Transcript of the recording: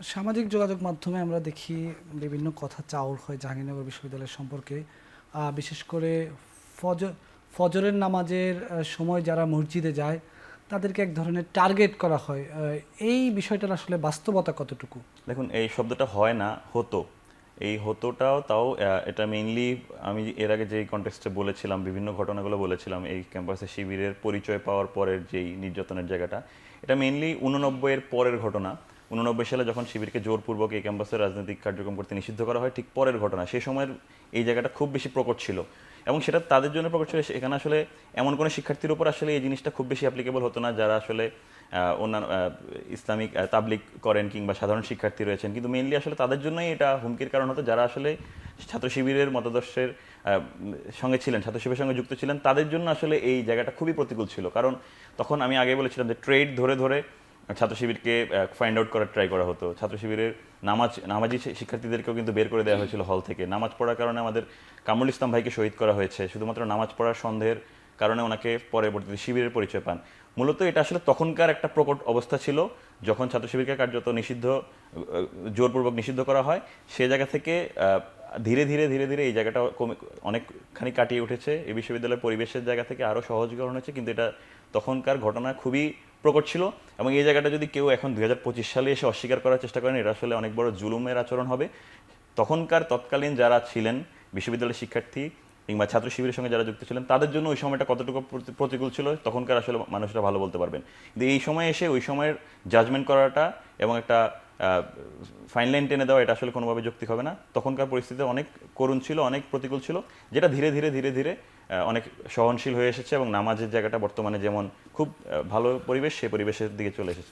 সামাজিক যোগাযোগ মাধ্যমে আমরা দেখি বিভিন্ন কথা চাউর হয় জাহাঙ্গীরনগর বিশ্ববিদ্যালয় সম্পর্কে। বিশেষ করে ফজর ফজরের নামাজের সময় যারা মসজিদে যায় তাদেরকে এক ধরনের টার্গেট করা হয়। এই বিষয়টার আসলে বাস্তবতা কতটুকু? দেখুন, এই শব্দটা হয় না, হতো। এই হতোটাও তাও এটা মেইনলি আমি এর আগে যেই কনটেক্সটে বলেছিলাম, বিভিন্ন ঘটনাগুলো বলেছিলাম, এই ক্যাম্পাসে শিবিরের পরিচয় পাওয়ার পরের যেই নির্যাতনের জায়গাটা, এটা মেইনলি 89-এর পরের ঘটনা। 89 সালে যখন শিবিরকে জোরপূর্বক এই ক্যাম্পাসে রাজনৈতিক কার্যক্রম করতে নিষিদ্ধ করা হয়, ঠিক পরের ঘটনা। সেই সময়ের এই জায়গাটা খুব বেশি প্রকট ছিল, এবং সেটা তাদের জন্য প্রকট ছিল। এখানে আসলে এমন কোনো শিক্ষার্থীর উপর আসলে এই জিনিসটা খুব বেশি অ্যাপ্লিকেবল হতো না যারা আসলে অন্যান্য ইসলামিক তাবলিগ করেন কিংবা সাধারণ শিক্ষার্থী রয়েছেন, কিন্তু মেইনলি আসলে তাদের জন্যই এটা হুমকির কারণ হতো যারা আসলে ছাত্র শিবিরের মতাদর্শের সঙ্গে ছিলেন, ছাত্র শিবিরের সঙ্গে যুক্ত ছিলেন। তাদের জন্য আসলে এই জায়গাটা খুবই প্রতিকূল ছিল, কারণ তখন আমি আগে বলেছিলাম যে ট্রেড ধরে ধরে ছাত্র শিবিরকে ফাইন্ড আউট করার ট্রাই করা হতো। ছাত্র শিবিরের নামাজি শিক্ষার্থীদেরকেও কিন্তু বের করে দেওয়া হয়েছিল হল থেকে। নামাজ পড়ার কারণে আমাদের কামরুল ইসলাম ভাইকে শহীদ করা হয়েছে, শুধুমাত্র নামাজ পড়ার সন্দেহের কারণে ওনাকে পরবর্তীতে শিবিরের পরিচয় পান। মূলত এটা আসলে তখনকার একটা প্রকট অবস্থা ছিল, যখন ছাত্র শিবিরকে কার্যত জোরপূর্বক নিষিদ্ধ করা হয়। সে জায়গা থেকে ধীরে ধীরে ধীরে ধীরে এই জায়গাটা অনেকখানি কাটিয়ে উঠেছে। এই বিশ্ববিদ্যালয়ের পরিবেশের জায়গা থেকে আরও সহজীকরণ হয়েছে, কিন্তু এটা তখনকার ঘটনা খুবই প্রকট ছিল। এবং এই জায়গাটা যদি কেউ এখন 2025 সালে এসে অস্বীকার করার চেষ্টা করেন, এটা আসলে অনেক বড় জুলুমের আচরণ হবে। তৎকালীন যারা ছিলেন বিশ্ববিদ্যালয়ের শিক্ষার্থী কিংবা ছাত্র শিবিরের সঙ্গে যারা যুক্ত ছিলেন, তাদের জন্য ওই সময়টা কতটুকু প্রতিকূল ছিল তখনকার আসলে মানুষরা ভালো বলতে পারবেন। কিন্তু এই সময় এসে ওই সময়ের জাজমেন্ট করাটা এবং একটা ফাইন লাইন টেনে দেওয়া, এটা আসলে কোনোভাবে যৌক্তিক হবে না। তখনকার পরিস্থিতি অনেক করুণ ছিল, অনেক প্রতিকূল ছিল, যেটা ধীরে ধীরে ধীরে ধীরে অনেক সহনশীল হয়ে এসেছে, এবং নামাজের জায়গাটা বর্তমানে যেমন খুব ভালো পরিবেশ, সেই পরিবেশের দিকে চলে এসেছে।